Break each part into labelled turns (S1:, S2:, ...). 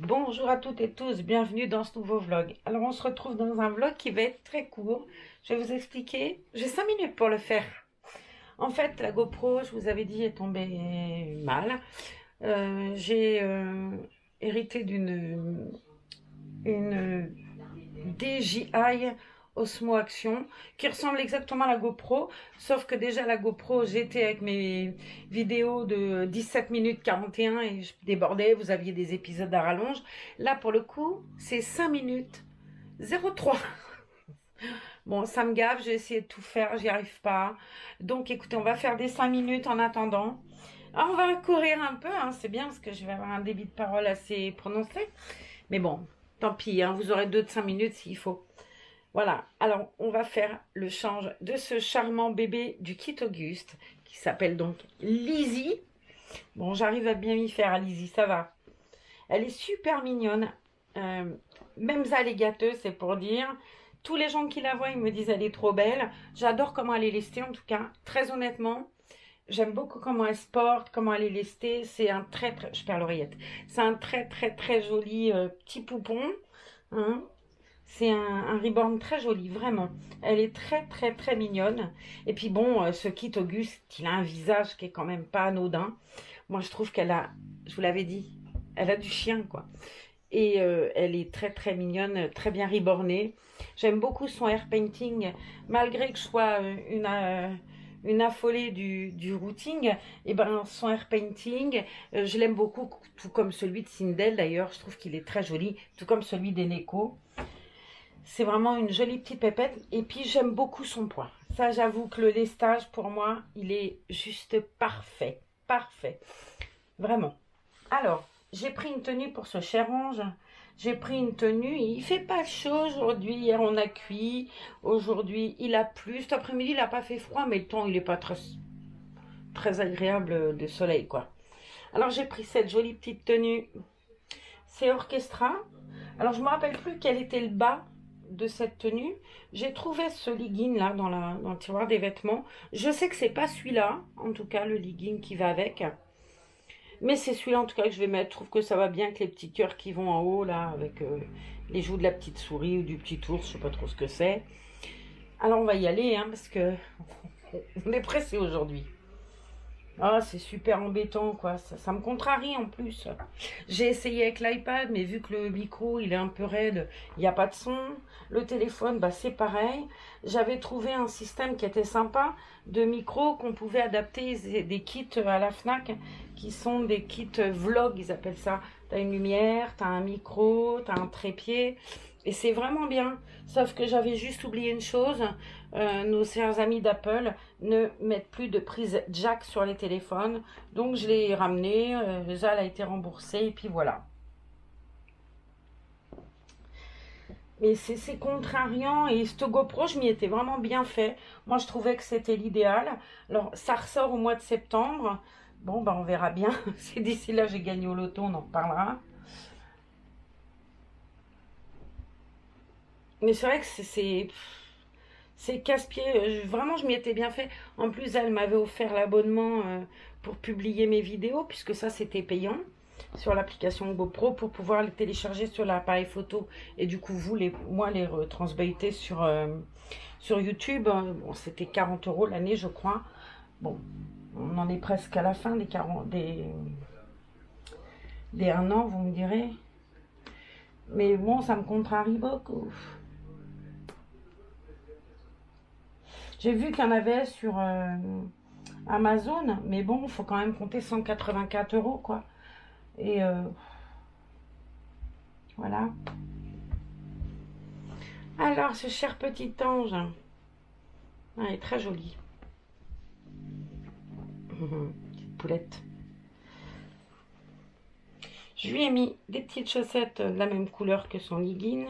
S1: Bonjour à toutes et tous, bienvenue dans ce nouveau vlog. Alors on se retrouve dans un vlog qui va être très court. Je vais vous expliquer, j'ai 5 minutes pour le faire. En fait, la GoPro, je vous avais dit, est tombée mal. J'ai hérité une DJI Osmo Action qui ressemble exactement à la GoPro, sauf que déjà la GoPro, j'étais avec mes vidéos de 17 minutes 41 et je débordais, vous aviez des épisodes à rallonge. Là, pour le coup, c'est 5 minutes 03. Bon, ça me gave, j'ai essayé de tout faire, j'y arrive pas. Donc écoutez, on va faire des 5 minutes en attendant. Alors, on va courir un peu, hein, c'est bien parce que je vais avoir un débit de parole assez prononcé. Mais bon, tant pis, hein, vous aurez 2 de 5 minutes s'il faut. Voilà, alors on va faire le change de ce charmant bébé du kit Auguste qui s'appelle donc Lizzie. Bon, j'arrive à bien m'y faire à Lizzie, ça va. Elle est super mignonne. Euh, Même ça, elle est gâteuse, c'est pour dire. Tous les gens qui la voient, ils me disent elle est trop belle. J'adore comment elle est lestée, en tout cas. Très honnêtement, j'aime beaucoup comment elle se porte, comment elle est lestée. C'est un très, je perds l'oreillette. C'est un très joli petit poupon. Hein. C'est un reborn très joli, vraiment. Elle est très mignonne. Et puis bon, ce kit Auguste, il a un visage qui est quand même pas anodin. Moi, je trouve qu'elle a, je vous l'avais dit, elle a du chien, quoi. Et elle est très mignonne, très bien rebornée. J'aime beaucoup son air painting, malgré que je sois une affolée du routing. Et ben son air painting, je l'aime beaucoup, tout comme celui de Sindel d'ailleurs. Je trouve qu'il est très joli, tout comme celui d'Eneco. C'est vraiment une jolie petite pépette. Et puis j'aime beaucoup son poids. Ça, j'avoue que le lestage, pour moi, il est juste parfait. Parfait. Vraiment. Alors, j'ai pris une tenue pour ce cher ange. J'ai pris une tenue. Il fait pas chaud aujourd'hui. Hier, on a cuit. Aujourd'hui, il a plu. Cet après-midi, il n'a pas fait froid, mais le temps, il est pas très agréable de soleil, quoi. Alors, j'ai pris cette jolie petite tenue. C'est Orchestra. Alors, je me rappelle plus quel était le bas de cette tenue. J'ai trouvé ce legging là dans le tiroir des vêtements. Je sais que c'est pas celui-là, en tout cas le legging qui va avec. Mais c'est celui-là en tout cas que je vais mettre. Je trouve que ça va bien avec les petits cœurs qui vont en haut là, avec les joues de la petite souris ou du petit ours, je sais pas trop ce que c'est. Alors on va y aller, hein, parce que on est pressé aujourd'hui. Ah, c'est super embêtant, quoi. Ça me contrarie en plus. J'ai essayé avec l'iPad, mais vu que le micro, il est un peu raide, il n'y a pas de son. Le téléphone, bah, c'est pareil. J'avais trouvé un système qui était sympa de micro qu'on pouvait adapter des kits à la Fnac qui sont des kits vlog, ils appellent ça. T'as une lumière, t'as un micro, t'as un trépied. Et c'est vraiment bien. Sauf que j'avais juste oublié une chose. Nos chers amis d'Apple ne mettent plus de prise jack sur les téléphones. Donc je l'ai ramené. Déjà, elle a été remboursée. Et puis voilà. Mais c'est contrariant. Et ce GoPro, je m'y étais vraiment bien fait. Moi, je trouvais que c'était l'idéal. Alors, ça ressort au mois de septembre. Bon, ben, on verra bien. Si d'ici là, j'ai gagné au loto, on en reparlera. Mais c'est vrai que c'est casse-pied. Vraiment, je m'y étais bien fait. En plus, elle m'avait offert l'abonnement pour publier mes vidéos, puisque ça, c'était payant sur l'application GoPro pour pouvoir les télécharger sur l'appareil photo et du coup, moi, les retransbaiter sur YouTube. Bon, c'était 40 € l'année, je crois. Bon, on en est presque à la fin des 1 an, vous me direz. Mais bon, ça me contrarie beaucoup. J'ai vu qu'il y en avait sur Amazon, mais bon, il faut quand même compter 184 € quoi. Et voilà. Alors, ce cher petit ange, elle est très jolie. Petite poulette. Je lui ai mis des petites chaussettes de la même couleur que son legging.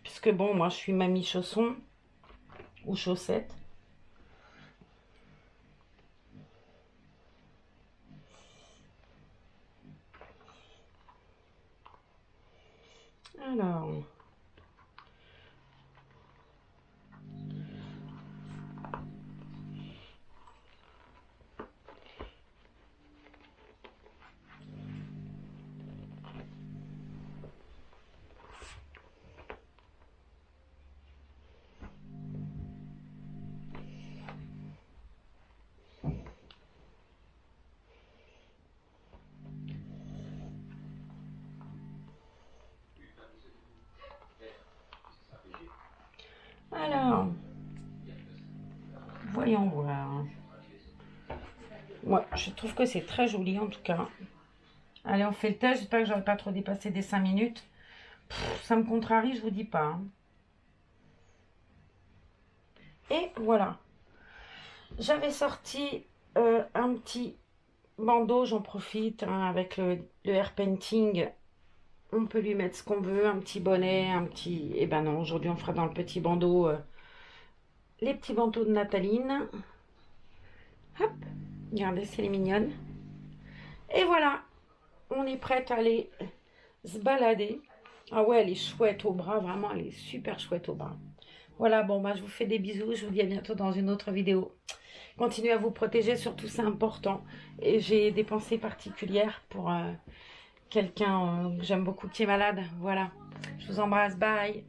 S1: Puisque bon, moi je suis mamie chausson ou chaussettes. Alors, Voyons voir. Ouais, je trouve que c'est très joli en tout cas. Allez, on fait le test. J'espère que j'aurai pas trop dépassé des 5 minutes. Ça me contrarie, je vous dis pas. Hein. Et voilà. J'avais sorti un petit bandeau, j'en profite, hein, avec le air painting. On peut lui mettre ce qu'on veut, un petit bonnet, un petit... Eh ben non, aujourd'hui on fera dans le petit bandeau les petits bandeaux de Nathaline. Hop, regardez, c'est les mignonnes. Et voilà, on est prête à aller se balader. Ah ouais, elle est chouette au bras, vraiment, elle est super chouette au bras. Voilà, bon, bah, je vous fais des bisous, je vous dis à bientôt dans une autre vidéo. Continuez à vous protéger, surtout c'est important. Et j'ai des pensées particulières pour quelqu'un que j'aime beaucoup qui est malade. Voilà, je vous embrasse, bye.